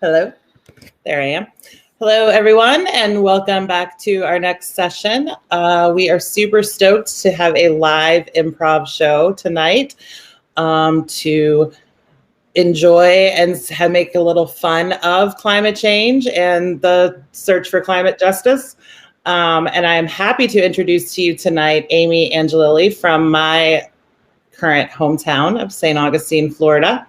Hello, there I am. Hello, everyone, and welcome back to our next session. We are super stoked to have a live improv show tonight to enjoy and make a little fun of climate change and the search for climate justice. And I'm happy to introduce to you tonight Amy Angelilli from my current hometown of St. Augustine, Florida.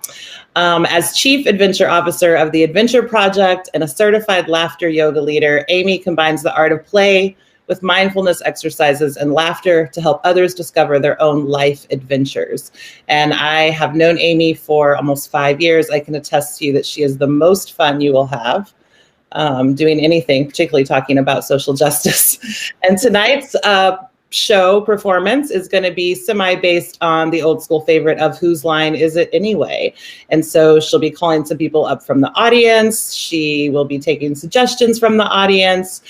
As Chief Adventure Officer of the Adventure Project and a certified laughter yoga leader, Amy combines the art of play with mindfulness exercises and laughter to help others discover their own life adventures. And I have known Amy for almost 5 years. I can attest to you that she is the most fun you will have doing anything, particularly talking about social justice. And tonight's show performance is going to be semi-based on the old school favorite of Whose Line Is It Anyway? And so she'll be calling some people up from the audience. She will be taking suggestions from the audience.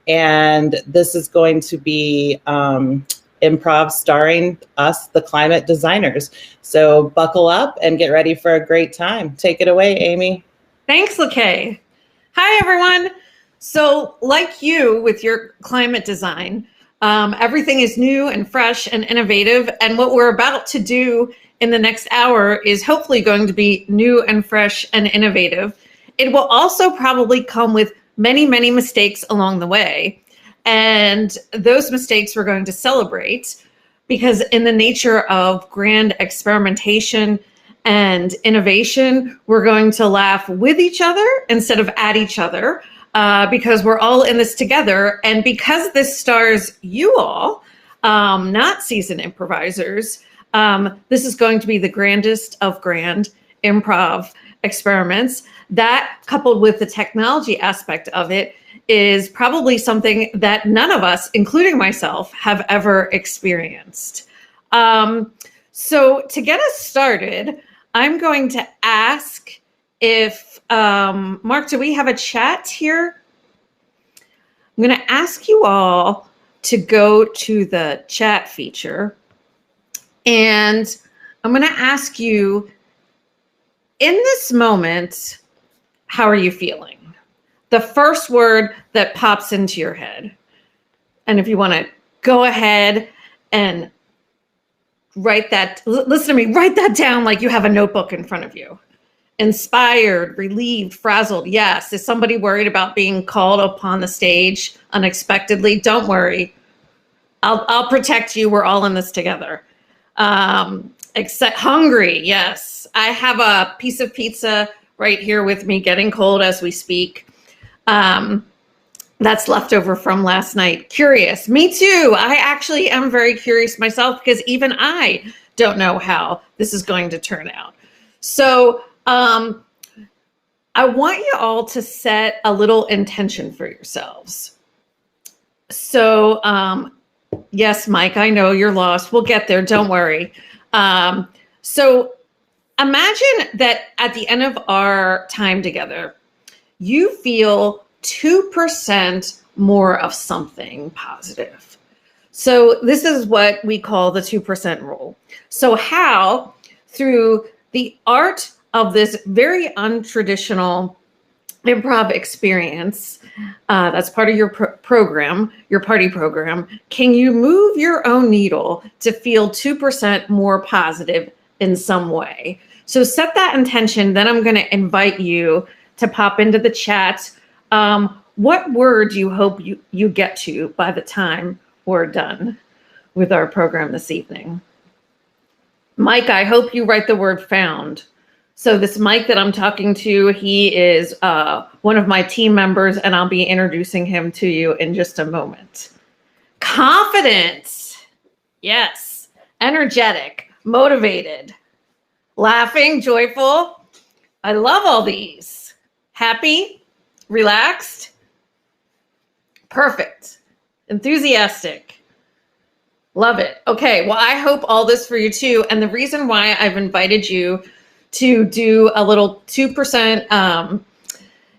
And this is going to be improv starring us, the climate designers. So buckle up and get ready for a great time. Take it away, Amy. Thanks, LaKay. Hi, everyone. So like you with your climate design, everything is new and fresh and innovative. And what we're about to do in the next hour is hopefully going to be new and fresh and innovative. It will also probably come with many, many mistakes along the way. And those mistakes we're going to celebrate because in the nature of grand experimentation and innovation, we're going to laugh with each other instead of at each other. Because we're all in this together. And because this stars you all, not seasoned improvisers, this is going to be the grandest of grand improv experiments. That, coupled with the technology aspect of it, is probably something that none of us, including myself, have ever experienced. So to get us started, I'm going to ask if Mark, do we have a chat here? I'm going to ask you all to go to the chat feature. And I'm going to ask you, in this moment, how are you feeling? The first word that pops into your head. And if you want to go ahead and write that, listen to me, write that down like you have a notebook in front of you. Inspired, relieved, frazzled. Yes. Is somebody worried about being called upon the stage unexpectedly? Don't worry. I'll protect you. We're all in this together. Except hungry. Yes. I have a piece of pizza right here with me getting cold as we speak. That's leftover from last night. Curious. Me too. I actually am very curious myself because even I don't know how this is going to turn out. So, I want you all to set a little intention for yourselves. So, yes, Mike, I know you're lost. We'll get there. Don't worry. So imagine that at the end of our time together, you feel 2% more of something positive. So this is what we call the 2% rule. So how, through the art of this very untraditional improv experience, that's part of your program, your party program, can you move your own needle to feel 2% more positive in some way? So set that intention. Then I'm going to invite you to pop into the chat. What word do you hope you get to by the time we're done with our program this evening? Mike, I hope you write the word found. So this Mike that I'm talking to, he is one of my team members, and I'll be introducing him to you in just a moment. Confidence. Yes. Energetic. Motivated. Laughing. Joyful. I love all these. Happy. Relaxed. Perfect. Enthusiastic. Love it. Okay. Well, I hope all this for you too. And the reason why I've invited you to do a little 2%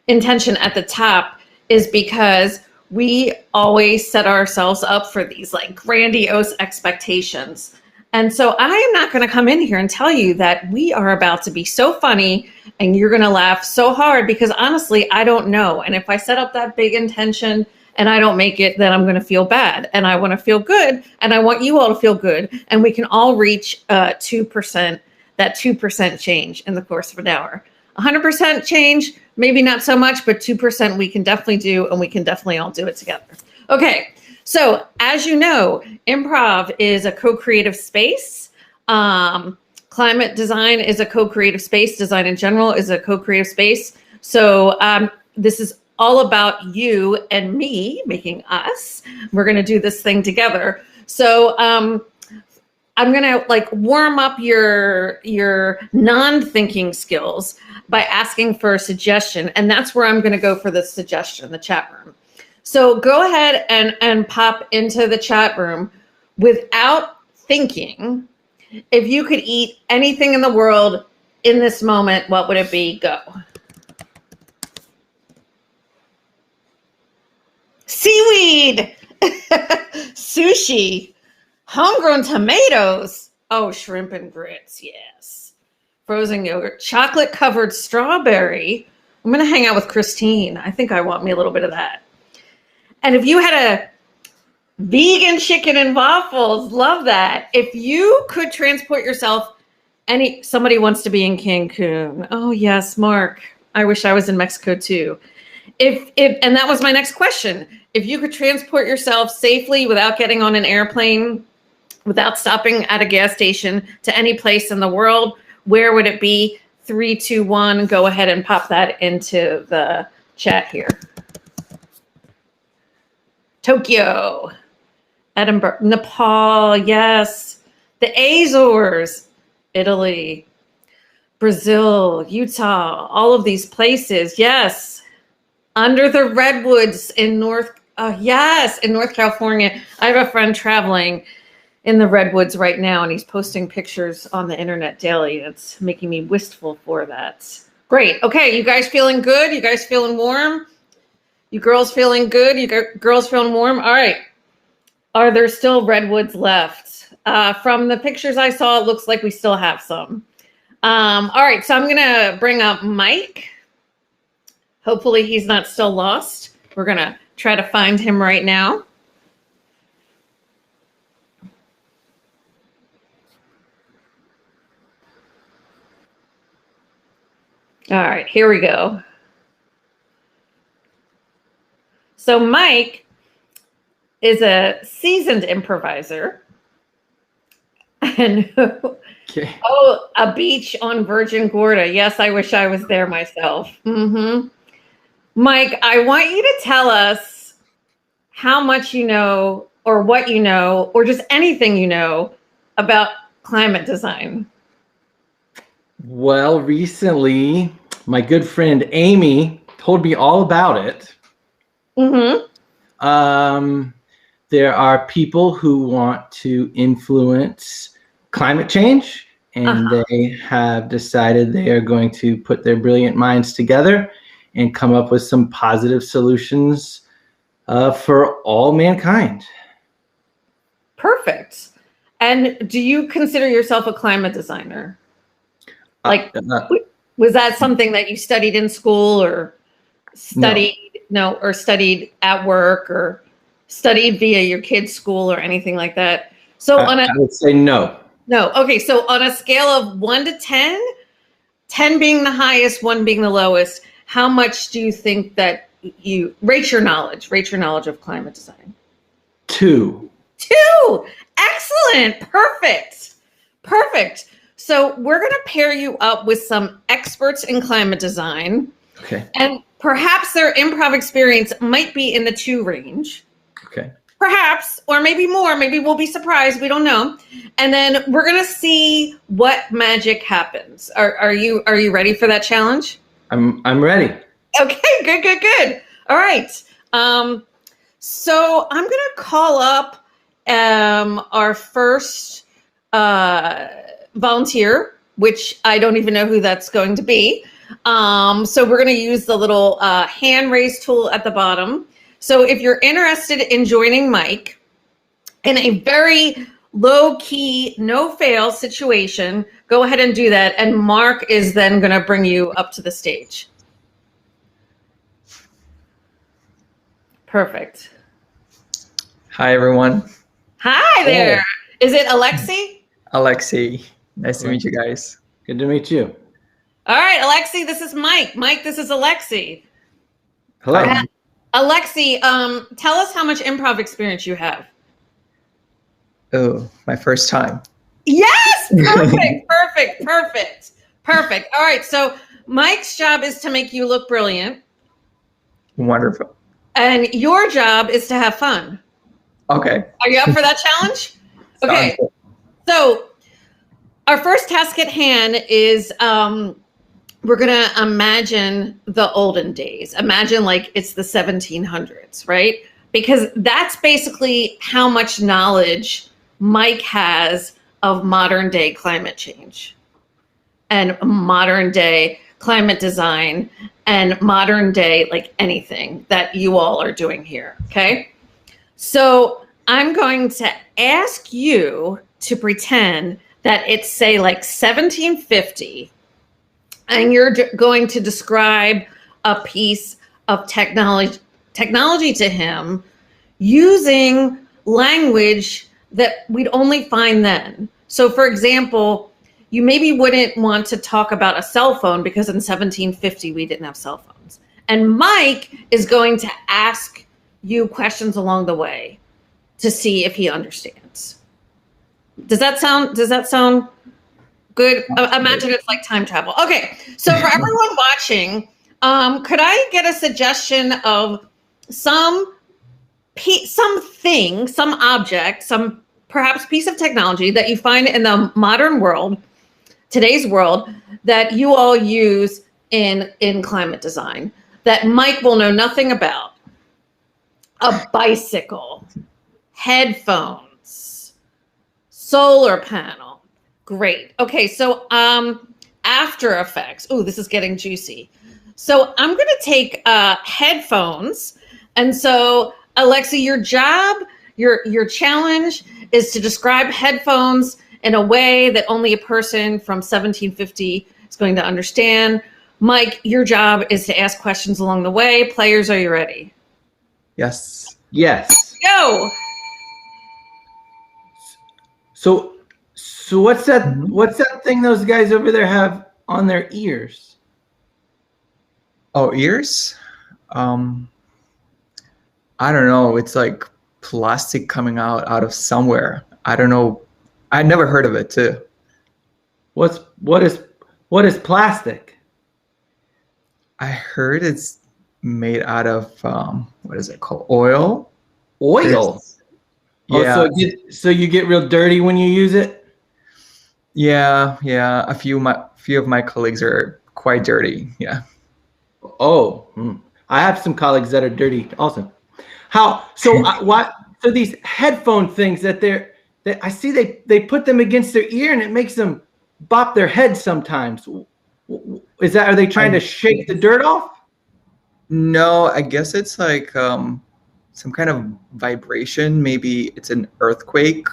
intention at the top is because we always set ourselves up for these like grandiose expectations. And so I am not going to come in here and tell you that we are about to be so funny and you're going to laugh so hard, because honestly, I don't know. And if I set up that big intention and I don't make it, then I'm going to feel bad. And I want to feel good. And I want you all to feel good. And we can all reach 2%, that 2% change in the course of an hour. 100% change, maybe not so much, but 2% we can definitely do. And we can definitely all do it together. Okay. So as you know, improv is a co-creative space. Climate design is a co-creative space. Design in general is a co-creative space. So this is all about you and me making us. We're going to do this thing together. So I'm going to like warm up your non-thinking skills by asking for a suggestion. And that's where I'm going to go for the suggestion, the chat room. So go ahead and pop into the chat room without thinking. If you could eat anything in the world in this moment, what would it be? Go. Seaweed, sushi, homegrown tomatoes. Oh, shrimp and grits, yes. Frozen yogurt, chocolate covered strawberry. I'm going to hang out with Christine. I think I want me a little bit of that. And if you had a vegan chicken and waffles, love that. If you could transport yourself, somebody wants to be in Cancun. Oh yes, Mark. I wish I was in Mexico too. And that was my next question. If you could transport yourself safely without getting on an airplane, without stopping at a gas station to any place in the world, where would it be? 3, 2, 1. Go ahead and pop that into the chat here. Tokyo, Edinburgh, Nepal, yes. The Azores, Italy, Brazil, Utah, all of these places, yes. Under the redwoods in North California. I have a friend traveling in the redwoods right now, and he's posting pictures on the internet daily. It's making me wistful for that. Great. Okay, you guys feeling good? You guys feeling warm? You girls feeling good? You girls feeling warm? All right. Are there still redwoods left? From the pictures I saw, it looks like we still have some. All right. So I'm going to bring up Mike. Hopefully he's not still lost. We're going to try to find him right now. All right. Here we go. So Mike is a seasoned improviser. And okay. Oh, a beach on Virgin Gorda. Yes, I wish I was there myself. Mike, I want you to tell us how much you know, or what you know, or just anything you know about climate design. Well, recently, my good friend Amy told me all about it. There are people who want to influence climate change, and they have decided they are going to put their brilliant minds together and come up with some positive solutions for all mankind. Perfect. And do you consider yourself a climate designer? Like, was that something that you studied in school, or studied or studied at work, or studied via your kids' school or anything like that? So I would say no. No. Okay. So on a scale of 1 to 10, 10 being the highest, 1 being the lowest, how much do you think that you rate your knowledge of climate design? 2. 2. Excellent. Perfect. So we're going to pair you up with some experts in climate design. Okay. And perhaps their improv experience might be in the 2 range. Okay. Perhaps, or maybe more. Maybe we'll be surprised. We don't know. And then we're going to see what magic happens. Are you ready for that challenge? I'm ready. Okay, good. All right. So I'm going to call up our first volunteer, which I don't even know who that's going to be. So we're going to use the little hand raise tool at the bottom. So if you're interested in joining Mike in a very low key, no fail situation, go ahead and do that. And Mark is then going to bring you up to the stage. Perfect. Hi, everyone. Hi there. Is it Alexi? Alexei. Nice to meet you guys. Good to meet you. All right, Alexi, this is Mike. Mike, this is Alexi. Hello. Alexi, tell us how much improv experience you have. Oh, my first time. Yes, perfect. All right, so Mike's job is to make you look brilliant. Wonderful. And your job is to have fun. Okay. Are you up for that challenge? Okay. So our first task at hand is we're going to imagine the olden days. Imagine like it's the 1700s, right? Because that's basically how much knowledge Mike has of modern day climate change and modern day climate design and modern day, like anything that you all are doing here. Okay. So I'm going to ask you to pretend that it's, say, like 1750, and you're going to describe a piece of technology to him using language that we'd only find then. So, for example, you maybe wouldn't want to talk about a cell phone because in 1750 we didn't have cell phones. And Mike is going to ask you questions along the way to see if he understands. Does that sound good? Imagine it's like time travel. Okay, so for everyone watching, could I get a suggestion of some object, some perhaps piece of technology that you find in the modern world, today's world, that you all use in climate design that Mike will know nothing about? A bicycle, headphones, solar panel. Great. Okay, so After Effects. Oh, this is getting juicy. So I'm going to take headphones. And so, Alexa, your job, your challenge is to describe headphones in a way that only a person from 1750 is going to understand. Mike, your job is to ask questions along the way. Players, are you ready? Yes. Yes. Go. So what's that? What's that thing those guys over there have on their ears? Oh, ears? I don't know. It's like plastic coming out of somewhere. I don't know. I never heard of it too. What is plastic? I heard it's made out of what is it called? Oil. Oil. Yeah. Oh, so you get real dirty when you use it? Yeah. A few of my colleagues are quite dirty. Yeah. Oh, I have some colleagues that are dirty also. So these headphone things that I see they put them against their ear and it makes them bop their head sometimes. Are they trying to shake the dirt off? No, I guess it's like some kind of vibration. Maybe it's an earthquake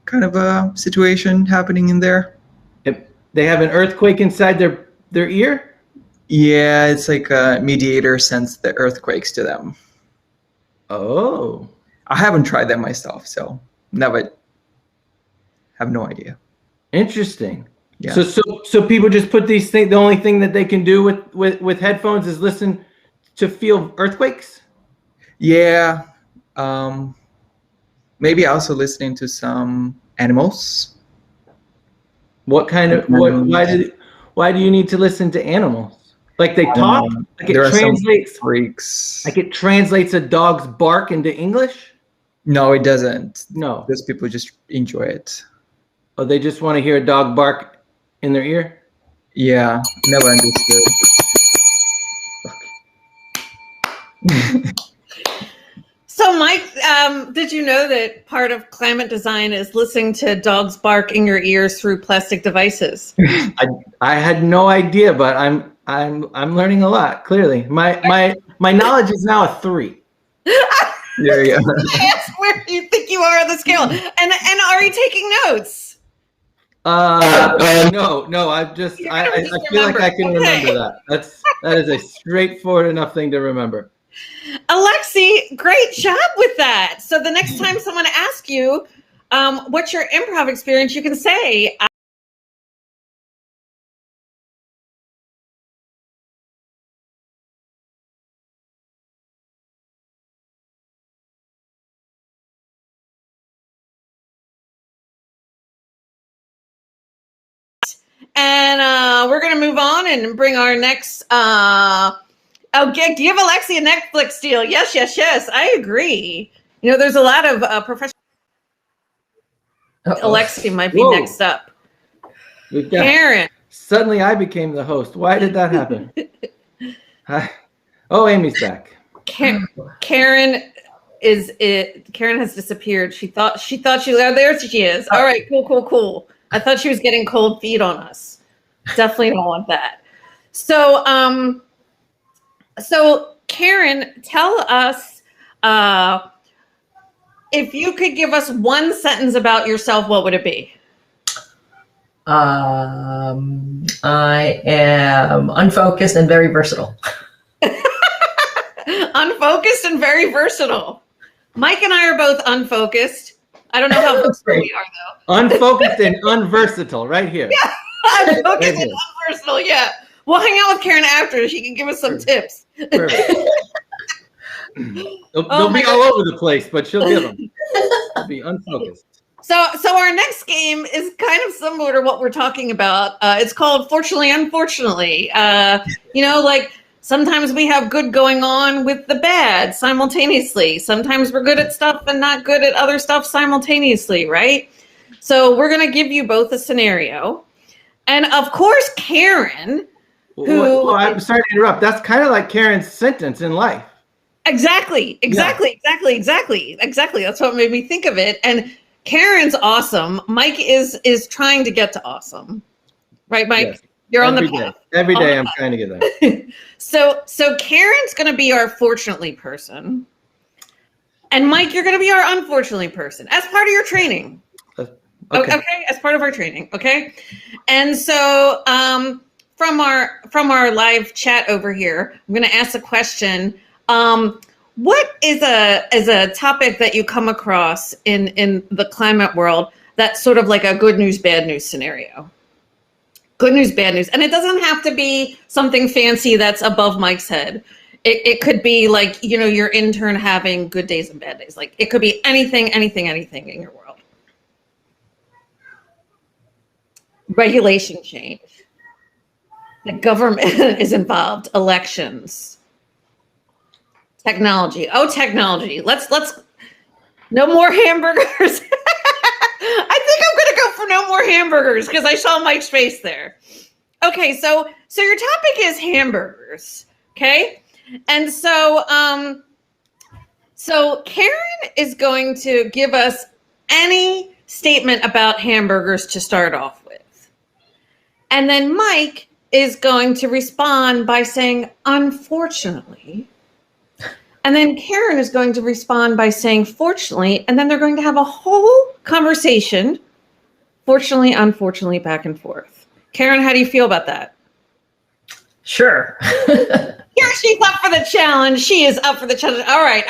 kind of a situation happening in there. They have an earthquake inside their ear? Yeah, it's like a mediator sends the earthquakes to them. Oh. I haven't tried them myself, so never have no idea. Interesting. Yeah. So people just put these things, the only thing that they can do with headphones is listen to feel earthquakes? Yeah. Maybe also listening to some animals. What kind of why do you need to listen to animals? Like they talk? Like there it translates some freaks. Like it translates a dog's bark into English? No, it doesn't. No. Those people just enjoy it. Oh, they just want to hear a dog bark in their ear? Yeah, never understood. So, Mike, did you know that part of climate design is listening to dogs bark in your ears through plastic devices? I had no idea, but I'm learning a lot. Clearly, my knowledge is now a 3. There you go. Ask where you think you are on the scale. And are you taking notes? No. I You're feel gonna just like remember. I can Okay. remember that. That is a straightforward enough thing to remember. Alexi, great job with that. So the next time someone asks you, what's your improv experience, you can say, and we're going to move on and bring our next. Give Alexi a Netflix deal. Yes. I agree. You know, there's a lot of professional. Alexi might be next up. Karen. Suddenly I became the host. Why did that happen? Oh, Amy's back. Karen has disappeared. She thought she was there. She is. All right, cool. I thought she was getting cold feet on us. Definitely don't want that. So Karen, tell us if you could give us one sentence about yourself, what would it be? I am unfocused and very versatile. Unfocused and very versatile. Mike and I are both unfocused. I don't know how versatile we are, though. Unfocused and unversatile, right here. Yeah, unfocused and unversatile, yeah. We'll hang out with Karen after. She can give us some tips. Perfect. They'll be all over the place, but she'll give them. They'll be unfocused. So our next game is kind of similar to what we're talking about. It's called Fortunately, Unfortunately. Like sometimes we have good going on with the bad simultaneously. Sometimes we're good at stuff and not good at other stuff simultaneously, right? So we're going to give you both a scenario. And of course, Karen, I'm sorry to interrupt. That's kind of like Karen's sentence in life. Exactly. That's what made me think of it. And Karen's awesome. Mike is trying to get to awesome. Right, Mike? Yes. You're on the path. Every day I'm trying to get there. So Karen's going to be our fortunately person. And Mike, you're going to be our unfortunately person as part of your training. Okay, as part of our training, okay? And so from our live chat over here, I'm going to ask a question. What is a topic that you come across in the climate world that's sort of like a good news, bad news scenario? Good news, bad news. And it doesn't have to be something fancy that's above Mike's head. It could be like, your intern having good days and bad days. Like it could be anything in your world. Regulation change. The government is involved. Elections. Technology. Oh, technology. Let's no more hamburgers. I think I'm going to go for no more hamburgers because I saw Mike's face there. Okay, so your topic is hamburgers, okay? And so Karen is going to give us any statement about hamburgers to start off with. And then Mike is going to respond by saying, unfortunately. And then Karen is going to respond by saying, fortunately, and then they're going to have a whole conversation, fortunately, unfortunately, back and forth. Karen, how do you feel about that? Sure. Here she's up for the challenge. She is up for the challenge. All right.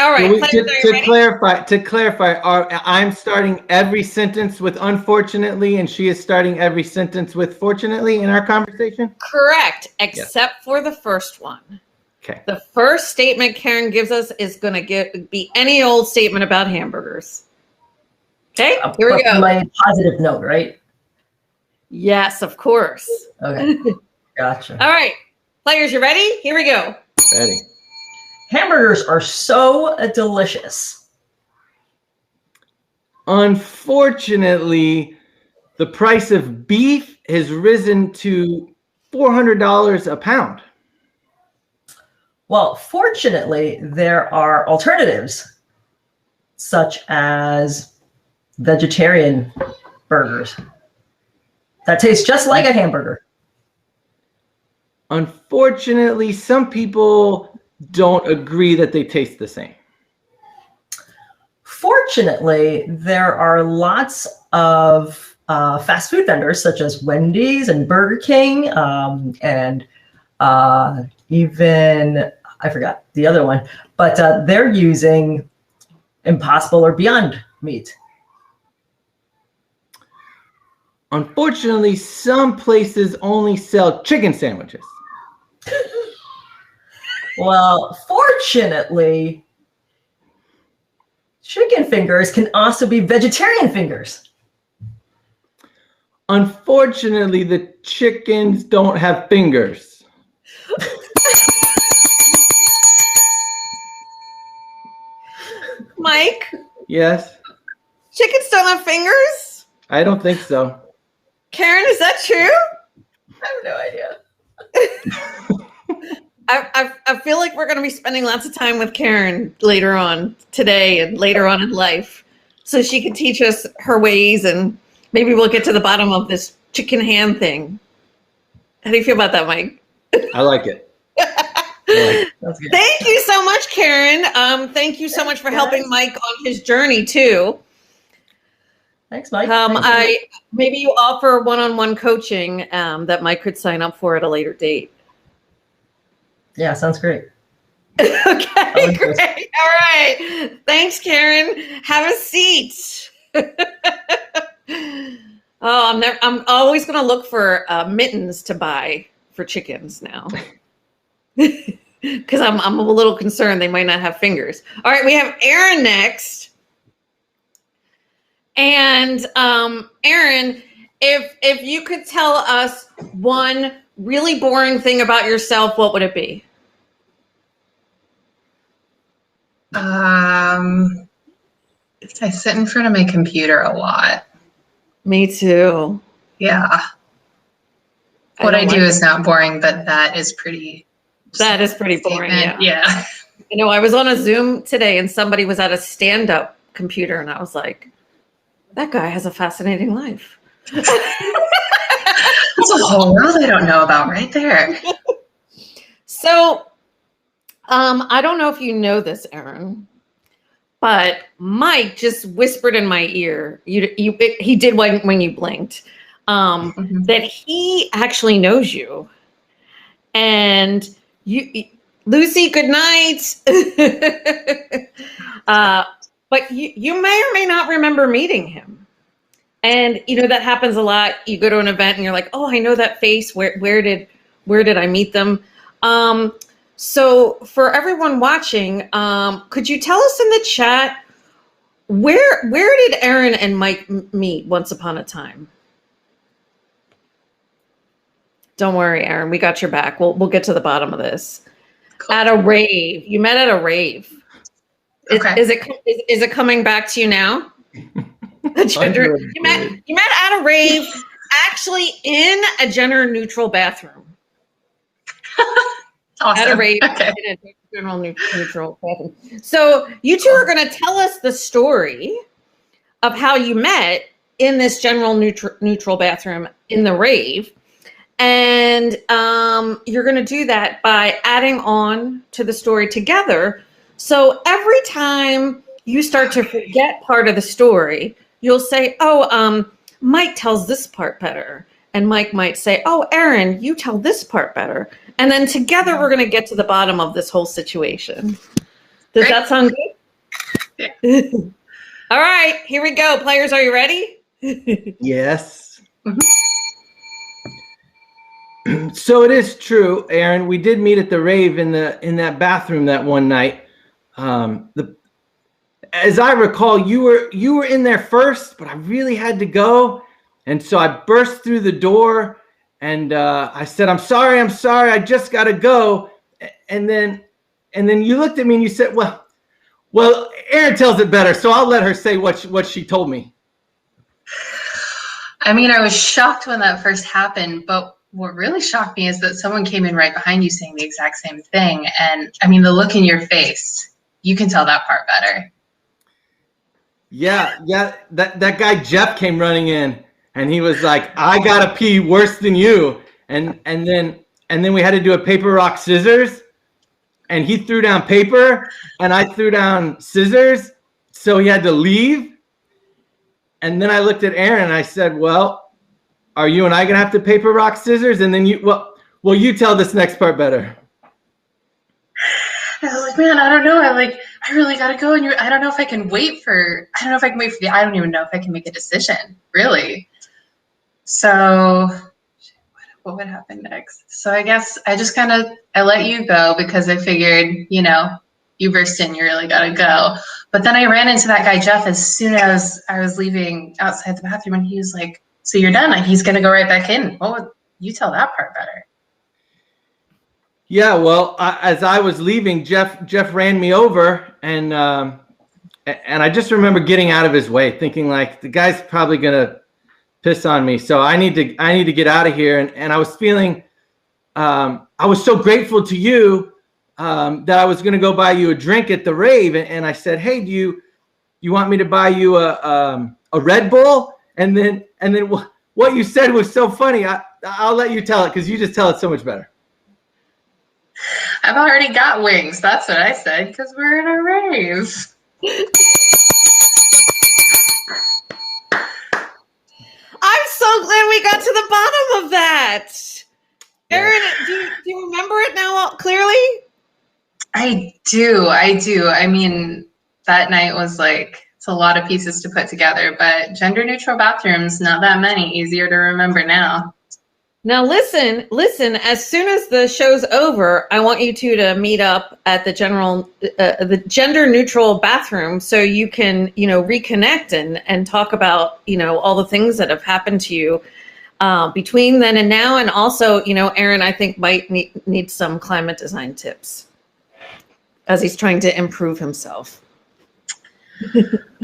To clarify, I'm starting every sentence with unfortunately, and she is starting every sentence with fortunately in our conversation? Correct, except for the first one. Okay. The first statement Karen gives us is going to be any old statement about hamburgers. Okay, here we go. My positive note, right? Yes, of course. Okay, gotcha. All right, players, you ready? Here we go. Ready. Hamburgers are so delicious. Unfortunately, the price of beef has risen to $400 a pound. Well, fortunately, there are alternatives, such as vegetarian burgers that taste just like a hamburger. Unfortunately, some people don't agree that they taste the same. Unfortunately, there are lots of fast food vendors such as Wendy's and Burger King, and even, I forgot the other one, but they're using Impossible or Beyond meat. Unfortunately, some places only sell chicken sandwiches. Well, fortunately, chicken fingers can also be vegetarian fingers. Unfortunately, the chickens don't have fingers. Mike, Yes? chickens don't have fingers? I don't think so. Karen, is that true? I have no idea. I feel like we're going to be spending lots of time with Karen later on today and later on in life, so she can teach us her ways, and maybe we'll get to the bottom of this chicken hand thing. How do you feel about that, Mike? I like it. That's good. Thank you so much, Karen. Thank you so much for helping Mike on his journey too. Thanks, Mike. Maybe you offer one-on-one coaching that Mike could sign up for at a later date. Yeah, sounds great. Okay, great. All right. Thanks, Karen. Have a seat. I'm always going to look for mittens to buy for chickens now. Because I'm a little concerned they might not have fingers. All right, we have Aaron next. And Aaron, if you could tell us one really boring thing about yourself, what would it be? I sit in front of my computer a lot. Me too. Yeah. What I do is not boring, but that is pretty. That is pretty boring. Yeah. You know, I was on a Zoom today and somebody was at a stand-up computer and I was like, that guy has a fascinating life. That's a whole world I don't know about right there. So, I don't know if you know this, Aaron, but Mike just whispered in my ear. He did when you blinked. That he actually knows you, and Lucy, good night. But you may or may not remember meeting him. And you know that happens a lot. You go to an event and you're like, oh, I know that face. Where did I meet them? So for everyone watching, could you tell us in the chat where did Aaron and Mike meet once upon a time? Don't worry, Aaron, we got your back. We'll get to the bottom of this. Cool. At a rave. You met at a rave. Okay. Is it coming back to you now? You met at a rave, actually in a gender neutral bathroom. Awesome. At a rave, okay. In a general neutral bathroom. So you two are going to tell us the story of how you met in this general neutral bathroom in the rave. And you're going to do that by adding on to the story together. So every time you start to forget part of the story, you'll say, oh, Mike tells this part better. And Mike might say, oh, Aaron, you tell this part better. And then together we're going to get to the bottom of this whole situation. Does that sound good? Yeah. All right, here we go. Players, are you ready? Yes. So it is true, Aaron. We did meet at the rave in that bathroom that one night. As I recall, you were in there first, but I really had to go, and so I burst through the door, and I said, "I'm sorry, I just got to go." And then you looked at me and you said, "Well, Aaron tells it better, so I'll let her say what she told me." I mean, I was shocked when that first happened, but what really shocked me is that someone came in right behind you saying the exact same thing. And I mean, the look in your face, you can tell that part better. Yeah. That guy Jeff came running in and he was like, "I gotta pee worse than you." And then we had to do a paper, rock, scissors. And he threw down paper and I threw down scissors. So he had to leave. And then I looked at Aaron and I said, well, are you and I going to have to paper, rock, scissors? And then well, you tell this next part better. I was like, man, I don't know. I really gotta go, and I don't know if I can wait for. I don't even know if I can make a decision, really. So, what would happen next? So I guess I just I let you go because I figured, you burst in, you really gotta go. But then I ran into that guy Jeff as soon as I was leaving outside the bathroom, and he was like, "So you're done? Like he's gonna go right back in?" You tell that part better. Yeah, well, as I was leaving, Jeff ran me over, and I just remember getting out of his way, thinking like the guy's probably gonna piss on me, so I need to get out of here. And I was feeling, I was so grateful to you that I was gonna go buy you a drink at the rave, and I said, hey, do you want me to buy you a Red Bull? And then what you said was so funny. I'll let you tell it because you just tell it so much better. I've already got wings. That's what I said because we're in a rave. I'm so glad we got to the bottom of that. Aaron, do you remember it now clearly? I do. I mean, that night was it's a lot of pieces to put together, but gender neutral bathrooms, not that many, easier to remember now. Now listen, as soon as the show's over, I want you two to meet up at the gender neutral bathroom so you can, reconnect and talk about, all the things that have happened to you between then and now. And also, Aaron, I think might need some climate design tips as he's trying to improve himself.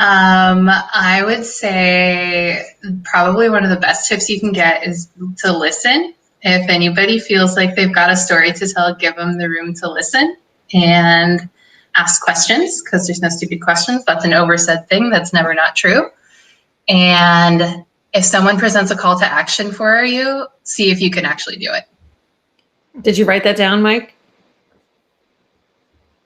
I would say probably one of the best tips you can get is to listen. If anybody feels like they've got a story to tell, give them the room to listen and ask questions because there's no stupid questions. That's an oversaid thing. That's never not true. And if someone presents a call to action for you, see if you can actually do it. Did you write that down, Mike?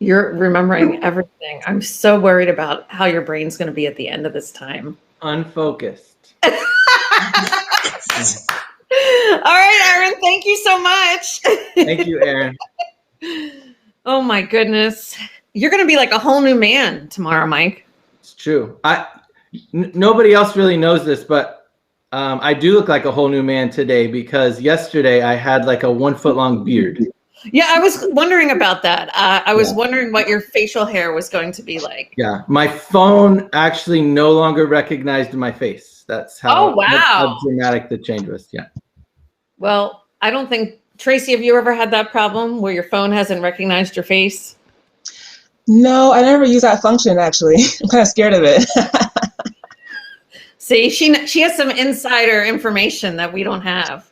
You're remembering everything. I'm so worried about how your brain's going to be at the end of this time. Unfocused. All right, Aaron, thank you so much. Thank you, Aaron. Oh my goodness. You're going to be like a whole new man tomorrow, Mike. It's true. Nobody else really knows this, but I do look like a whole new man today because yesterday I had like a 1 foot long beard. Yeah, I was wondering about that. I was wondering what your facial hair was going to be like. Yeah, my phone actually no longer recognized my face. That's how, how dramatic the change was. Yeah. Well, I don't think, Tracy, have you ever had that problem where your phone hasn't recognized your face? No, I never use that function, actually. I'm kind of scared of it. See, she has some insider information that we don't have.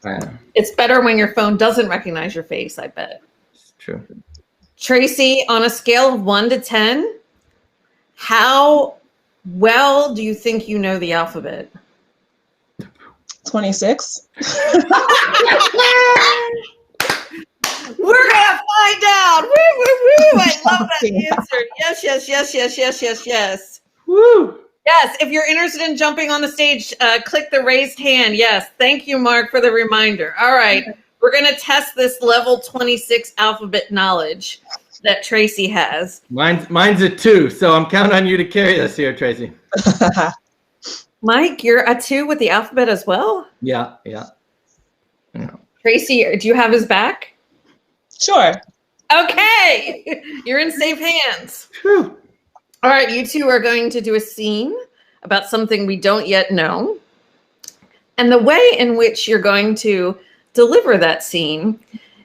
It's better when your phone doesn't recognize your face, I bet. It's true. Tracy, on a scale of 1 to 10, how well do you think you know the alphabet? 26. We're gonna find out. Woo, woo, woo. I love that answer. Yes. Woo. Yes, if you're interested in jumping on the stage, click the raised hand. Yes, thank you, Mark, for the reminder. All right, we're going to test this level 26 alphabet knowledge that Tracy has. Mine's a 2, so I'm counting on you to carry this here, Tracy. Mike, you're a 2 with the alphabet as well? Yeah. Tracy, do you have his back? Sure. Okay, you're in safe hands. Whew. All right, you two are going to do a scene about something we don't yet know. And the way in which you're going to deliver that scene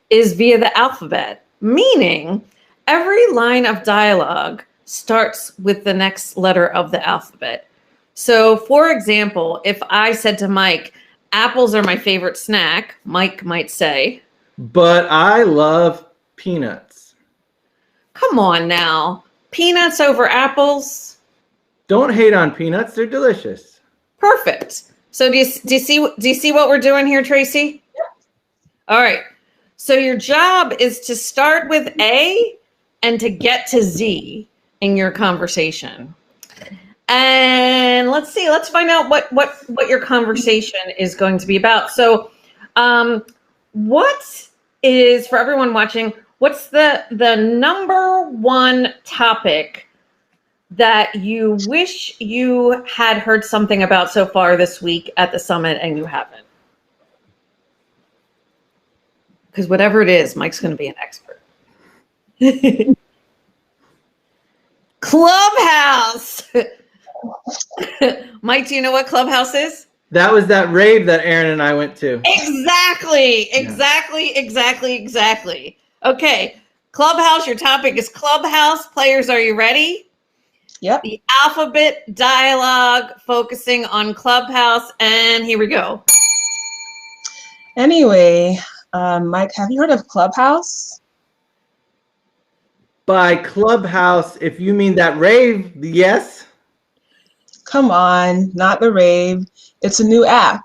is via the alphabet, meaning every line of dialogue starts with the next letter of the alphabet. So, for example, if I said to Mike, apples are my favorite snack, Mike might say, but I love peanuts. Come on now. Peanuts over apples? Don't hate on peanuts. They're delicious. Perfect. So do you see what we're doing here, Tracy? Yeah. All right. So your job is to start with A and to get to Z in your conversation. And let's see, let's find out what your conversation is going to be about. So, what is, for everyone watching, what's the number one topic that you wish you had heard something about so far this week at the summit and you haven't? Because whatever it is, Mike's going to be an expert. Clubhouse. Mike, do you know what Clubhouse is? That was that rave that Aaron and I went to. Exactly. Okay. Clubhouse, your topic is Clubhouse. Players, are you ready? Yep. The alphabet dialogue focusing on Clubhouse. And here we go. Anyway, Mike, have you heard of Clubhouse? By Clubhouse, if you mean that rave, yes. Come on, not the rave. It's a new app.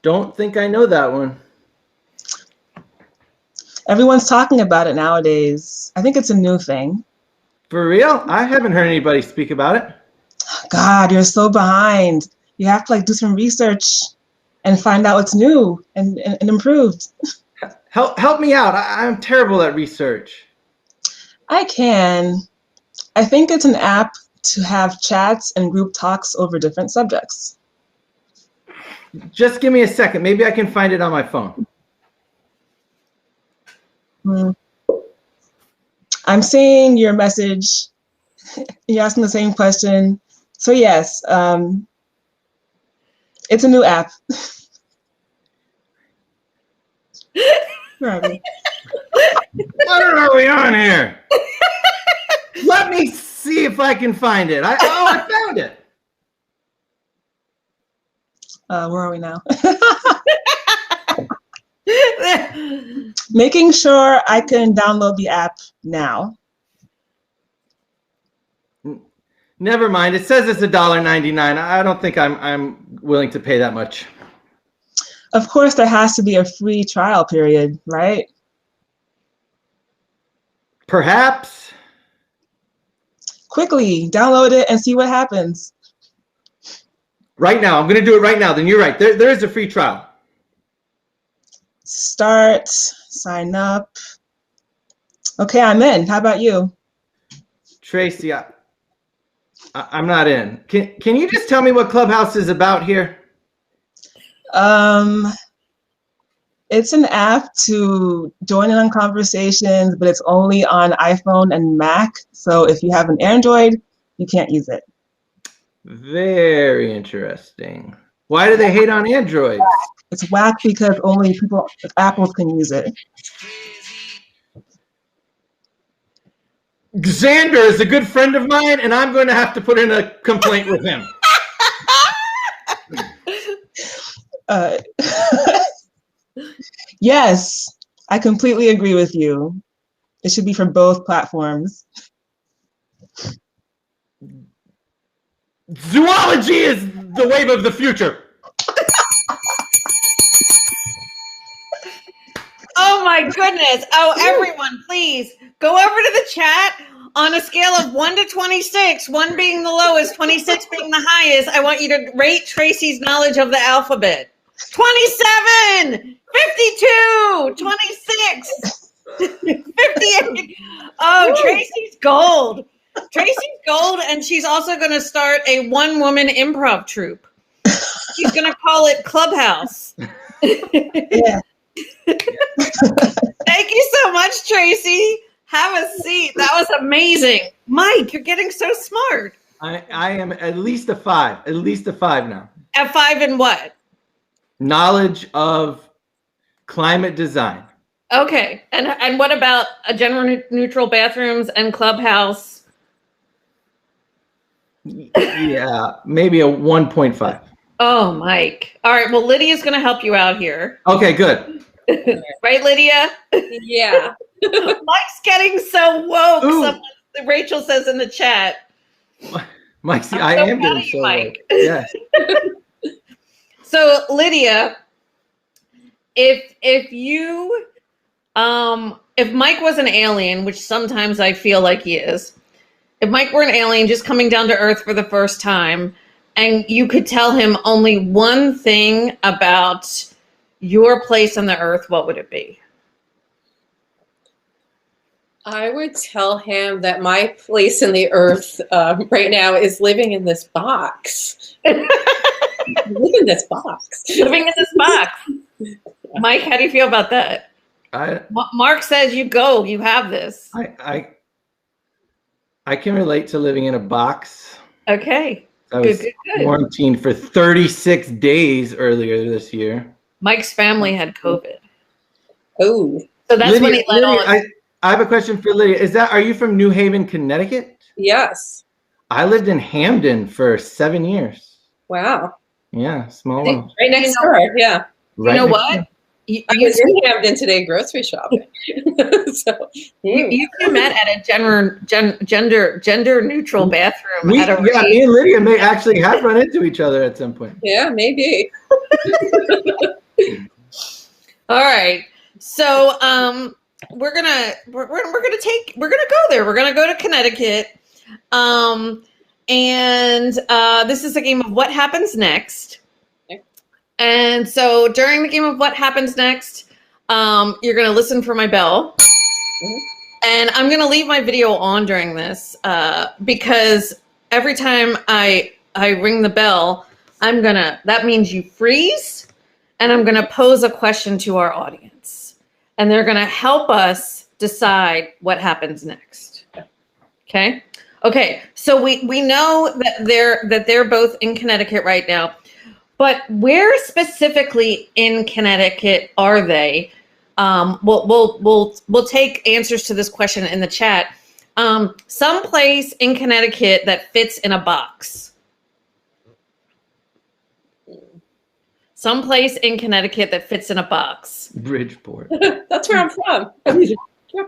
Don't think I know that one. Everyone's talking about it nowadays. I think it's a new thing. For real? I haven't heard anybody speak about it. God, you're so behind. You have to do some research and find out what's new and improved. Help me out. I'm terrible at research. I can. I think it's an app to have chats and group talks over different subjects. Just give me a second. Maybe I can find it on my phone. I'm seeing your message. You're asking the same question. So yes, it's a new app. What are we on here? Let me see if I can find it. I found it. Where are we now? Making sure I can download the app now. Never mind. It says it's $1.99. I don't think I'm willing to pay that much. Of course, there has to be a free trial period, right? Perhaps. Quickly, download it and see what happens. Right now. I'm going to do it right now. Then you're right. There is a free trial. Start, sign up. Okay, I'm in. How about you? Tracy, I'm not in. Can you just tell me what Clubhouse is about here? It's an app to join in on conversations, but it's only on iPhone and Mac. So if you have an Android, you can't use it. Very interesting. Why do they hate on Android? It's whack because only people with Apples can use it. Xander is a good friend of mine, and I'm going to have to put in a complaint with him. Yes, I completely agree with you. It should be for both platforms. Zoology is the wave of the future. Oh my goodness. Oh, everyone, please go over to the chat on a scale of 1 to 26, 1 being the lowest, 26 being the highest. I want you to rate Tracy's knowledge of the alphabet. 27, 52, 26, 58. Oh, Tracy's gold. Tracy's gold, and she's also going to start a one-woman improv troupe. She's going to call it Clubhouse. Yeah. Thank you so much, Tracy. Have a seat. That was amazing. Mike, you're getting so smart. I am at least a 5. At least a 5 now. At 5 in what? Knowledge of climate design. Okay. And what about a gender neutral bathrooms and Clubhouse? Yeah, maybe a 1.5. Oh, Mike. All right. Well, Lydia's going to help you out here. Okay, good. Right, Lydia? Yeah. Mike's getting so woke. Ooh. Rachel says in the chat. Mike, see, I'm I so am proud doing of you, so Mike. well. Yes. So, Lydia, if you if Mike was an alien, which sometimes I feel like he is, if Mike were an alien just coming down to Earth for the first time, and you could tell him only one thing about your place on the Earth, what would it be? I would tell him that my place in the earth right now is living in this box. Live in this box. Living in this box. Mike, how do you feel about that? Mark says you go. You have this. I can relate to living in a box. Okay. I was quarantined for 36 days earlier this year. Mike's family had COVID. Oh. So that's when he let all. I have a question for Lydia. Are you from New Haven, Connecticut? Yes. I lived in Hamden for 7 years. Wow. Yeah, small one. Right next door. Yeah. Right, you know what? I was in Hamden today grocery shopping. So you two met at a gender neutral bathroom. Me and Lydia may actually have run into each other at some point. Yeah, maybe. All right. So we're gonna go there. We're gonna go to Connecticut. And this is a game of what happens next. Okay. And so during the game of what happens next, you're gonna listen for my bell. Mm-hmm. And I'm gonna leave my video on during this because every time I ring the bell, that means you freeze, and I'm gonna pose a question to our audience. And they're going to help us decide what happens next. Okay? Okay, so we know that they're both in Connecticut right now. But where specifically in Connecticut are they? We'll take answers to this question in the chat. Someplace in Connecticut that fits in a box. Someplace in Connecticut that fits in a box. Bridgeport. That's where I'm from.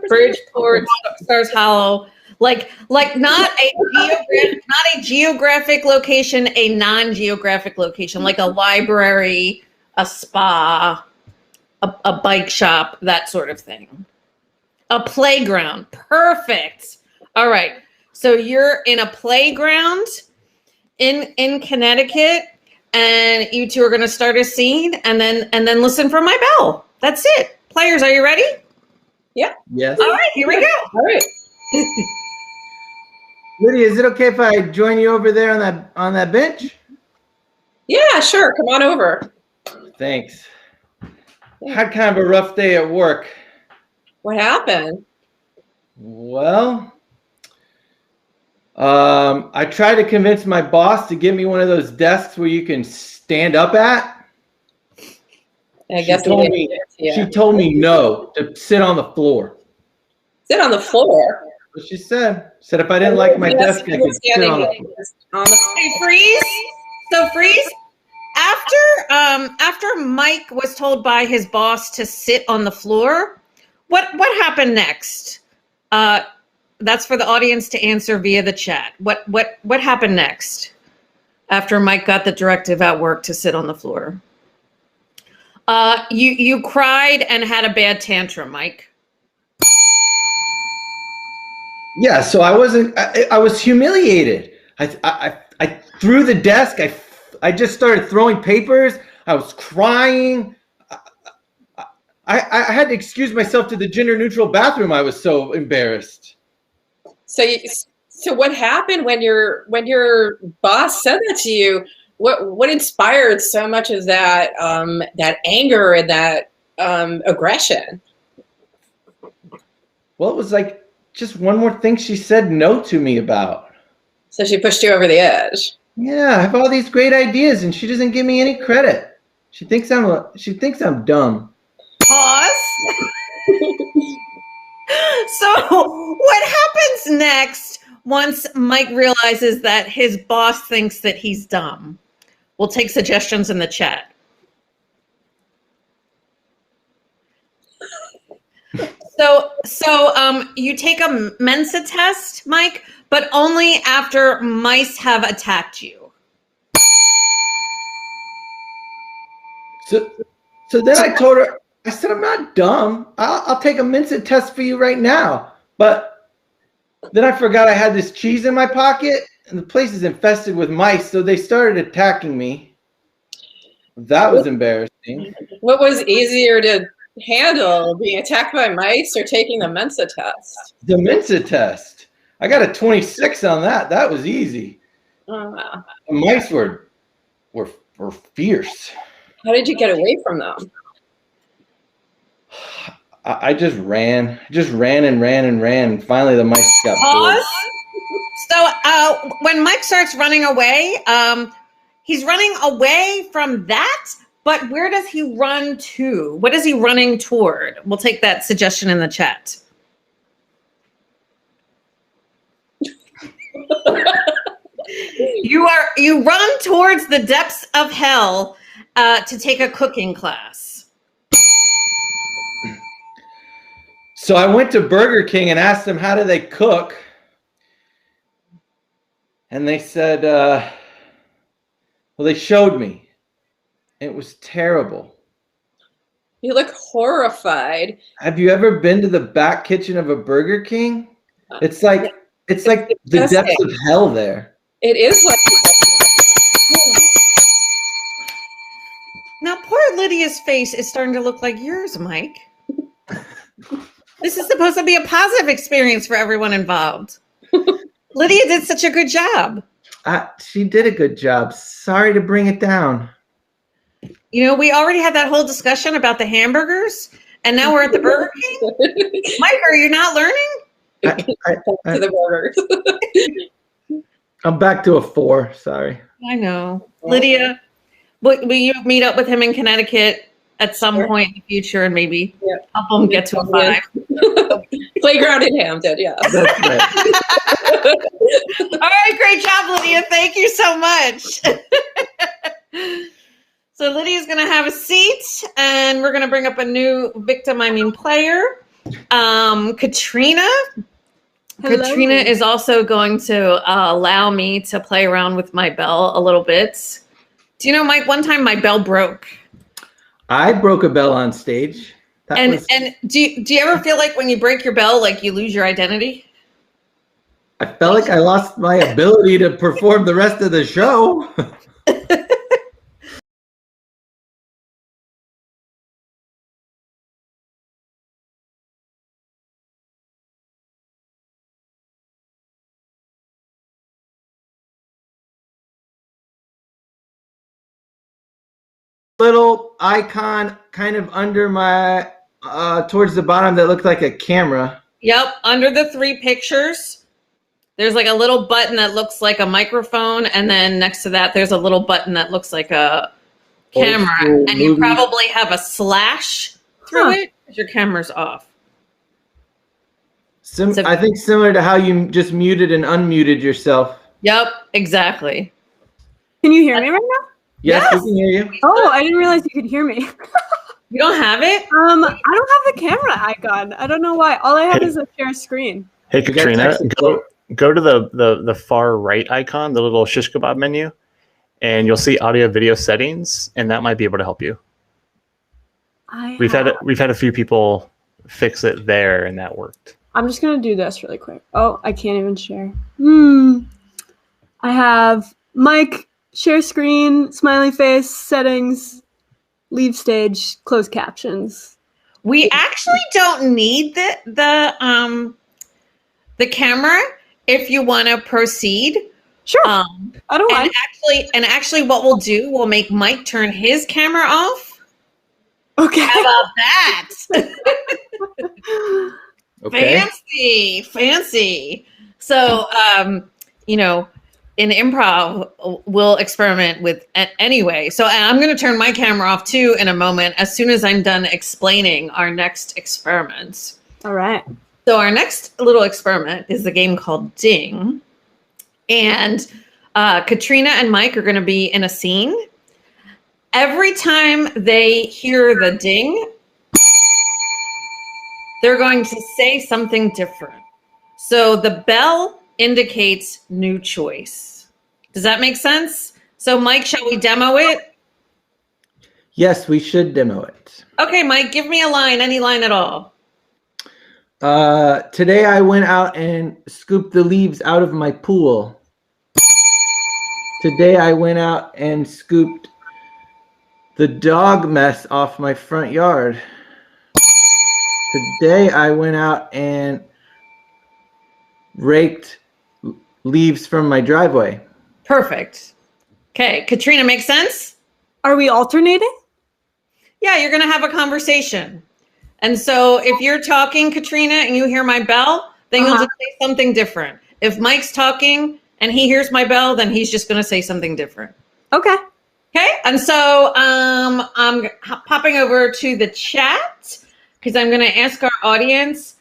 Bridgeport, Stars Hollow. Like not a geographic location, a non-geographic location, like a library, a spa, a bike shop, that sort of thing. A playground. Perfect. All right. So you're in a playground in Connecticut. And you two are going to start a scene and then listen for my bell. That's it. Players, are you ready? Yeah. Yes. All right, here we go. All right. Lydia, is it okay if I join you over there on that bench? Yeah, sure. Come on over. Thanks. Had kind of a rough day at work. What happened? Well, I tried to convince my boss to give me one of those desks where you can stand up at. She told me no, to sit on the floor. Sit on the floor? What she said. Said if I didn't like my desk, I could sit on the floor. Hey, freeze. So freeze. After Mike was told by his boss to sit on the floor, what happened next? That's for the audience to answer via the chat. What happened next after Mike got the directive at work to sit on the floor? You cried and had a bad tantrum, Mike. Yeah, so I was humiliated. I threw the desk. I just started throwing papers. I was crying. I had to excuse myself to the gender neutral bathroom. I was so embarrassed. So what happened when your boss said that to you? What inspired so much of that anger and that aggression? Well, it was like just one more thing she said no to me about. So she pushed you over the edge. Yeah, I have all these great ideas, and she doesn't give me any credit. She thinks I'm dumb. Pause. So what happens next once Mike realizes that his boss thinks that he's dumb? We'll take suggestions in the chat. So you take a Mensa test, Mike, but only after mice have attacked you. So then I told her, I said, I'm not dumb. I'll take a Mensa test for you right now. But Then I forgot I had this cheese in my pocket, and the place is infested with mice, so they started attacking me. That was embarrassing. What was easier to handle, being attacked by mice or taking the Mensa test? The Mensa test. I got a 26 on that. That was easy. Wow. The mice were fierce. How did you get away from them? I just ran and ran. And finally, the mice got bored. Pause. So when Mike starts running away, he's running away from that, but where does he run to? What is he running toward? We'll take that suggestion in the chat. You run towards the depths of hell to take a cooking class. So I went to Burger King and asked them, how do they cook? And they said, well, they showed me. It was terrible. You look horrified. Have you ever been to the back kitchen of a Burger King? It's like the depths of hell there. It is like. Now, poor Lydia's face is starting to look like yours, Mike. This is supposed to be a positive experience for everyone involved. Lydia did such a good job. She did a good job. Sorry to bring it down. You know, we already had that whole discussion about the hamburgers, and now we're at the Burger King. Mike, are you not learning? To the burgers. I'm back to a 4. Sorry. I know. Lydia, will you meet up with him in Connecticut at some point in the future and maybe help him get to a 5? Playground in Hampton, yeah. That's right. All right, great job, Lydia. Thank you so much. So Lydia's going to have a seat, and we're going to bring up a new player. Katrina. Hello. Katrina is also going to allow me to play around with my bell a little bit. Do you know, Mike, one time my bell broke. I broke a bell on stage. And do you ever feel like when you break your bell, like you lose your identity? I felt like I lost my ability to perform the rest of the show. Little icon kind of under my towards the bottom that looked like a camera. Yep, under the 3 pictures, there's like a little button that looks like a microphone, and then next to that, there's a little button that looks like a camera, and you probably have a slash through it because your camera's off. I think similar to how you just muted and unmuted yourself. Yep, exactly. Can you hear me right now? Yes, we can hear you. Oh, I didn't realize you could hear me. You don't have it? I don't have the camera icon. I don't know why. All I have is a share screen. Hey, Katrina, go to the far right icon, the little shish kebab menu, and you'll see audio video settings, and that might be able to help you. We've had a few people fix it there, and that worked. I'm just gonna do this really quick. Oh, I can't even share. I have mic, share screen, smiley face, settings, leave stage, closed captions. We actually don't need the camera if you want to proceed. Sure. I don't mind. Actually, what we'll do, we'll make Mike turn his camera off. Okay. How about that? Okay. Fancy. So, in improv, we'll experiment with anyway. So I'm going to turn my camera off too in a moment as soon as I'm done explaining our next experiment. All right. So our next little experiment is the game called Ding. And Katrina and Mike are going to be in a scene. Every time they hear the ding, they're going to say something different. So the bell indicates new choice. Does that make sense? So Mike, shall we demo it? Yes, we should demo it. Okay, Mike, give me a line, any line at all. Today I went out and scooped the leaves out of my pool. Today I went out and scooped the dog mess off my front yard. Today I went out and raked leaves from my driveway. Perfect. Okay, Katrina, make sense? Are we alternating? Yeah, you're going to have a conversation. And so if you're talking, Katrina, and you hear my bell, then you'll just say something different. If Mike's talking and he hears my bell, then he's just going to say something different. Okay. Okay. And so I'm popping over to the chat because I'm going to ask our audience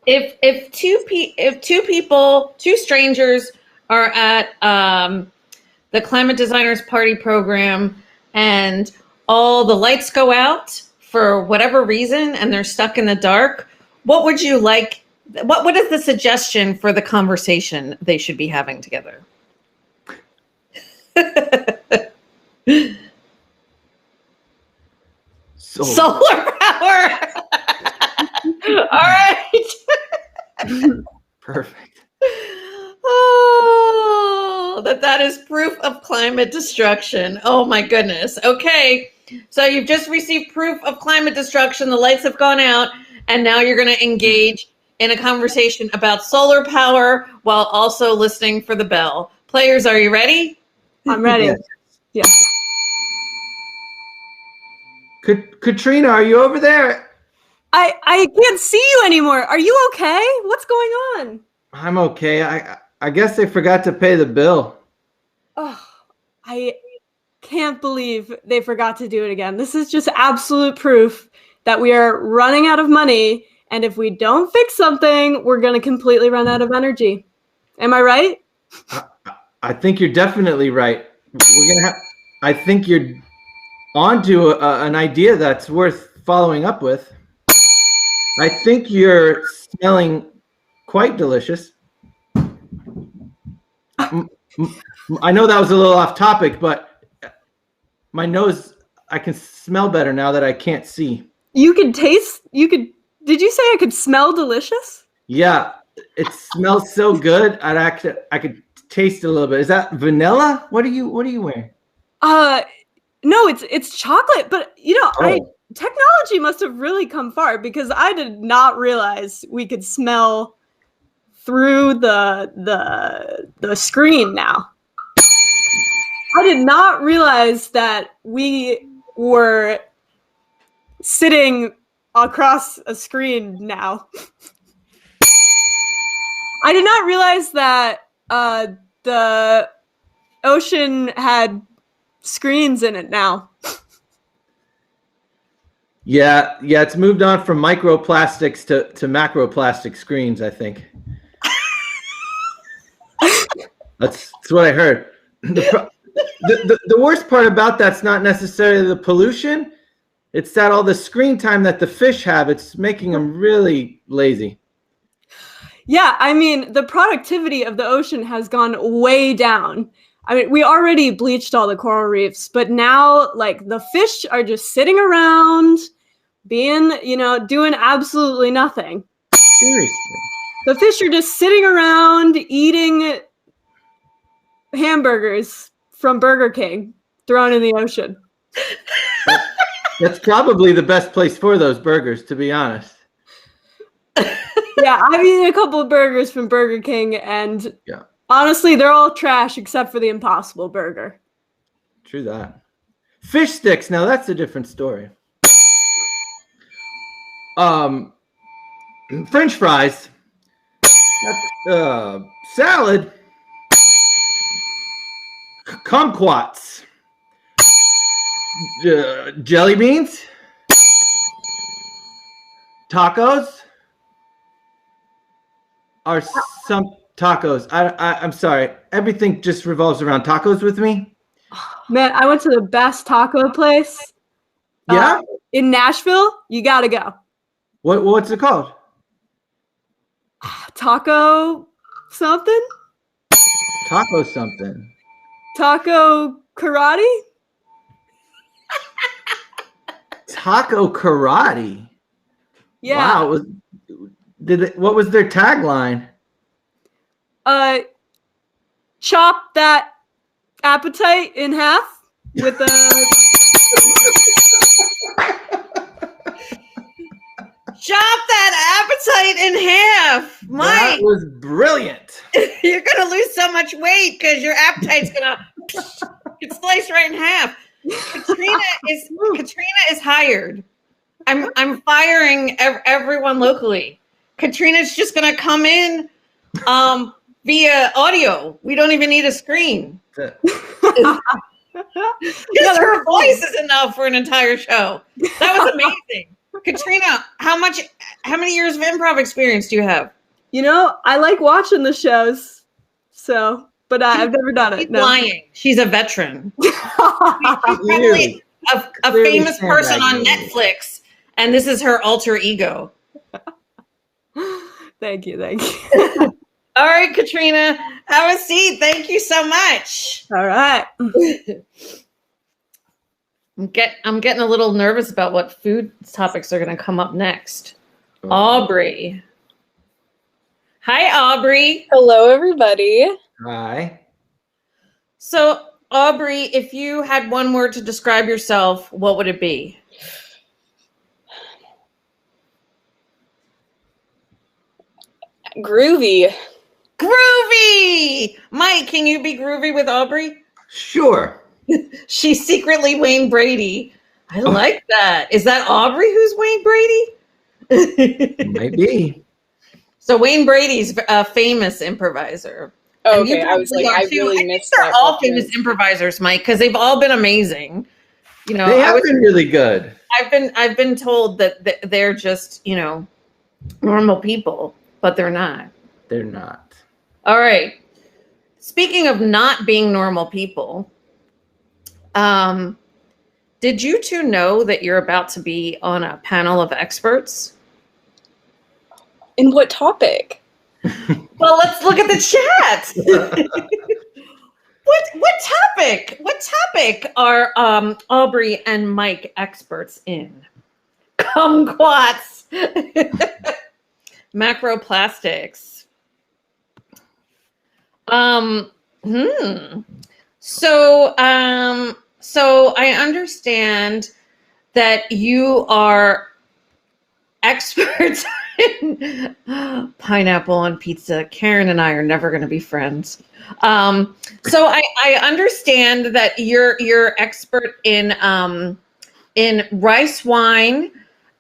if two strangers are at the Climate Designers Party program and all the lights go out for whatever reason and they're stuck in the dark, what would you like? What is the suggestion for the conversation they should be having together? Solar power. All right. Perfect. Oh, that is proof of climate destruction. Oh my goodness. Okay. So you've just received proof of climate destruction. The lights have gone out, and now you're going to engage in a conversation about solar power while also listening for the bell. Players, are you ready? I'm ready. Yes. Yeah. Katrina, are you over there? I can't see you anymore. Are you okay? What's going on? I'm okay. I guess they forgot to pay the bill. Oh, I can't believe they forgot to do it again. This is just absolute proof that we are running out of money, and if we don't fix something, we're going to completely run out of energy. Am I right? I think you're definitely right. I think you're onto an idea that's worth following up with. I think you're smelling quite delicious. I know that was a little off topic, but my nose, I can smell better now that I can't see. Did you say I could smell delicious? Yeah, it smells so good. I could taste it a little bit. Is that vanilla? What are you wearing? No, it's chocolate, but technology must have really come far because I did not realize we could smell through the screen now. I did not realize that we were sitting across a screen now. I did not realize that the ocean had screens in it now. Yeah, it's moved on from microplastics to macroplastic screens, I think. That's what I heard. The worst part about that's not necessarily the pollution. It's that all the screen time that the fish have, it's making them really lazy. Yeah, I mean, the productivity of the ocean has gone way down. I mean, we already bleached all the coral reefs, but now, like, the fish are just sitting around, being, doing absolutely nothing. Seriously. The fish are just sitting around eating hamburgers from Burger King thrown in the ocean. That's probably the best place for those burgers, to be honest. Yeah, I've eaten a couple of burgers from Burger King, and honestly, they're all trash except for the Impossible Burger. True that. Fish sticks, now that's a different story. French fries. Salad. Kumquats. Jelly beans. Tacos. Are some tacos. I'm sorry. Everything just revolves around tacos with me. Man, I went to the best taco place. Yeah? In Nashville. You gotta go. What's it called? Taco something? Taco something. Taco karate? Taco karate. Yeah. Wow. What was their tagline? Chop that appetite in half with a. Chop that appetite in half, Mike. That was brilliant. You're gonna lose so much weight because your appetite's gonna get sliced right in half. Katrina is hired. I'm firing everyone locally. Katrina's just gonna come in via audio. We don't even need a screen. Just her voice is enough for an entire show. That was amazing. Katrina, how many years of improv experience do you have? You know, I like watching the shows, but I've never done it. She's No. lying. She's a veteran. She's probably a famous person on Netflix, and this is her alter ego. Thank you. All right, Katrina, have a seat. Thank you so much. All right. I'm getting a little nervous about what food topics are going to come up next. Aubrey. Hi, Aubrey. Hello, everybody. Hi. So, Aubrey, if you had one word to describe yourself, what would it be? Groovy. Groovy! Mike, can you be groovy with Aubrey? Sure. She's secretly Wayne Brady. I like that. Is that Aubrey who's Wayne Brady? Might be. So Wayne Brady's a famous improviser. Oh, okay, I was like, I really missed that. They're all famous improvisers, Mike, because they've all been amazing. You know, they have been really good. I've been told that they're just, normal people, but they're not. They're not. All right. Speaking of not being normal people, did you two know that you're about to be on a panel of experts? In what topic? Well, let's look at the chat. What topic? What topic are Aubrey and Mike experts in? Kumquats. Macroplastics. So I understand that you are experts in pineapple on pizza. Karen and I are never going to be friends. So I understand that you're expert in rice wine,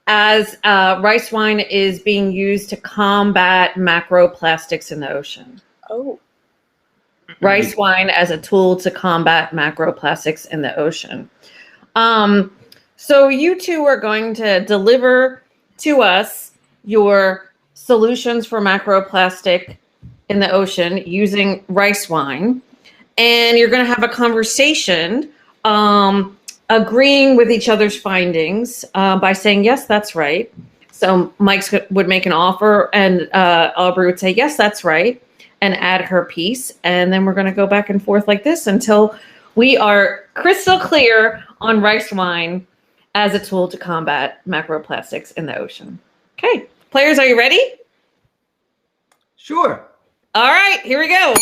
as rice wine is being used to combat macroplastics in the ocean. Oh. Rice wine as a tool to combat macroplastics in the ocean. So you two are going to deliver to us your solutions for macroplastic in the ocean using rice wine. And you're going to have a conversation agreeing with each other's findings by saying, yes, that's right. So Mike would make an offer and Aubrey would say, yes, that's right, and add her piece. And then we're going to go back and forth like this until we are crystal clear on rice wine as a tool to combat macroplastics in the ocean. Okay, players, are you ready? Sure. All right, here we go.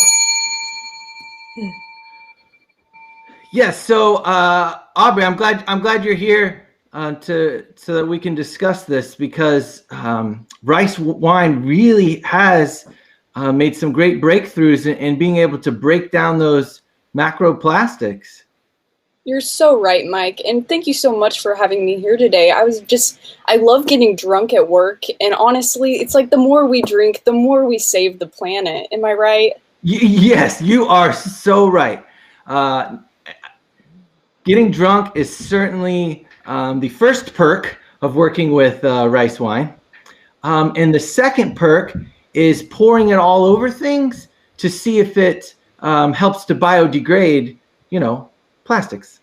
Yes. So, Aubrey, I'm glad you're here so that we can discuss this, because rice wine really has made some great breakthroughs in being able to break down those macroplastics. You're so right, Mike. And thank you so much for having me here today. I love getting drunk at work. And honestly, it's like the more we drink, the more we save the planet. Am I right? Yes, you are so right. Getting drunk is certainly the first perk of working with rice wine. And the second perk is pouring it all over things to see if it helps to biodegrade, plastics.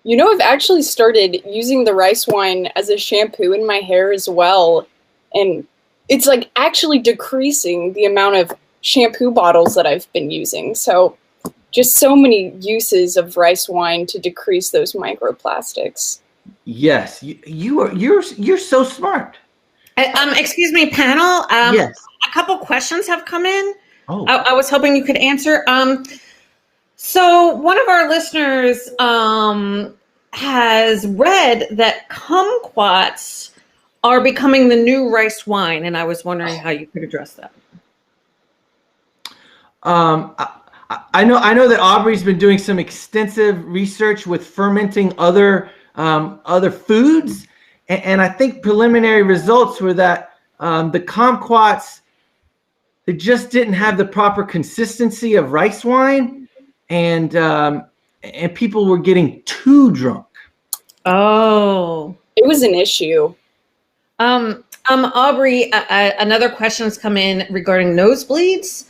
I've actually started using the rice wine as a shampoo in my hair as well. And it's like actually decreasing the amount of shampoo bottles that I've been using. So just so many uses of rice wine to decrease those microplastics. Yes, you're so smart. Excuse me, panel. Yes. A couple questions have come in. Oh. I was hoping you could answer. So one of our listeners has read that kumquats are becoming the new rice wine, and I was wondering how you could address that. I know that Aubrey's been doing some extensive research with fermenting other foods, and I think preliminary results were that the kumquats, they just didn't have the proper consistency of rice wine, and people were getting too drunk. Oh, it was an issue. Aubrey, another question has come in regarding nosebleeds.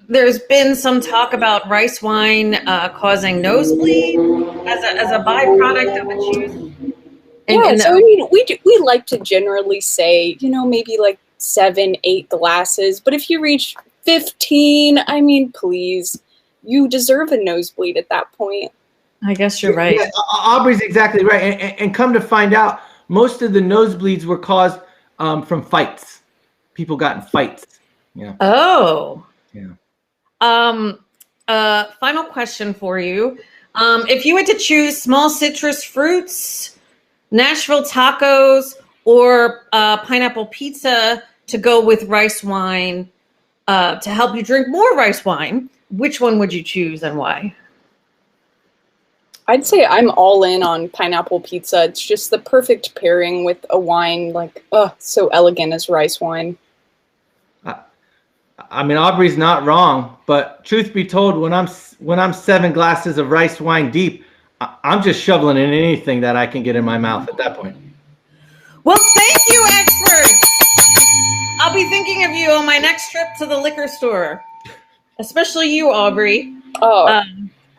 There's been some talk about rice wine causing nosebleed as a byproduct of its use. So I mean, we like to generally say, maybe like 7, 8 glasses. But if you reach 15, I mean, please, you deserve a nosebleed at that point. I guess you're right. Yeah, Aubrey's exactly right. And come to find out, most of the nosebleeds were caused from fights. People got in fights. Yeah. Oh. Yeah. Final question for you. If you had to choose small citrus fruits, Nashville tacos, or pineapple pizza to go with rice wine to help you drink more rice wine, which one would you choose and why? I'd say I'm all in on pineapple pizza. It's just the perfect pairing with a wine so elegant as rice wine. I mean, Aubrey's not wrong, but truth be told, when I'm 7 glasses of rice wine deep, I'm just shoveling in anything that I can get in my mouth at that point. Well, thank you, experts. I'll be thinking of you on my next trip to the liquor store, especially you, Aubrey. Oh.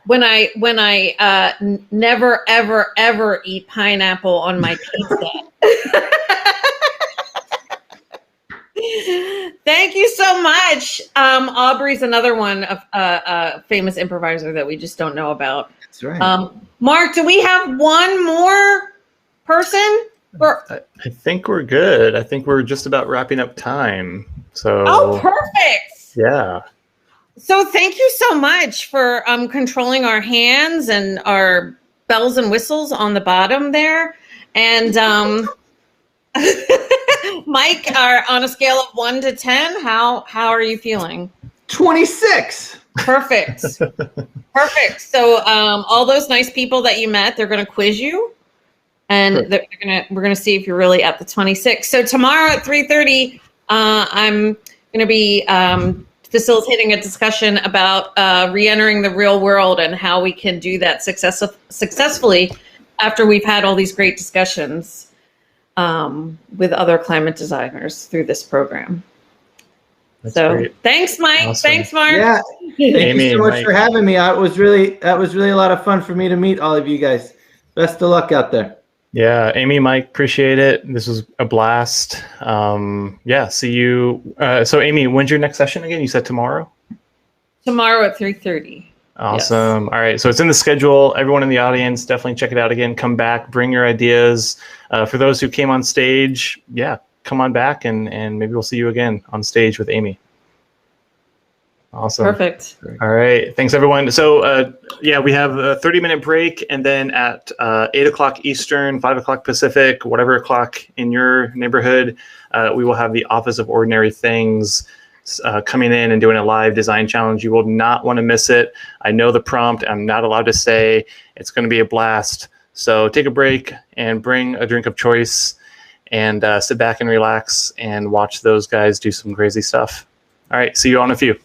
When I never ever eat pineapple on my pizza. Thank you so much. Aubrey's another one of a famous improviser that we just don't know about. That's right. Mark, do we have one more person? I think we're good. I think we're just about wrapping up time. So. Oh, perfect. Yeah. So thank you so much for controlling our hands and our bells and whistles on the bottom there. And Mike, on a scale of 1 to 10, how are you feeling? 26. Perfect. Perfect. So all those nice people that you met, they're going to quiz you, and we're going to see if you're really at the 26. So tomorrow at 3:30, I'm going to be facilitating a discussion about re-entering the real world and how we can do that successfully after we've had all these great discussions with other climate designers through this program. That's so great. Thanks, Mike. Awesome. Thanks, Mark. Yeah. Thank Amy you so and much Mike. for having me. That was really a lot of fun for me to meet all of you guys. Best of luck out there. Yeah, Amy, Mike, appreciate it. This was a blast. See you. So, Amy, when's your next session again? You said tomorrow? Tomorrow at 3:30. Awesome. Yes. All right. So it's in the schedule. Everyone in the audience, definitely check it out again. Come back, bring your ideas. For those who came on stage, come on back and maybe we'll see you again on stage with Amy. Awesome. Perfect. All right. Thanks, everyone. So, we have a 30-minute break, and then at 8 o'clock Eastern, 5 o'clock Pacific, whatever o'clock in your neighborhood, we will have the Office of Ordinary Things coming in and doing a live design challenge. You will not want to miss it. I know the prompt. I'm not allowed to say. It's going to be a blast. So take a break and bring a drink of choice and sit back and relax and watch those guys do some crazy stuff. All right. See you on a few.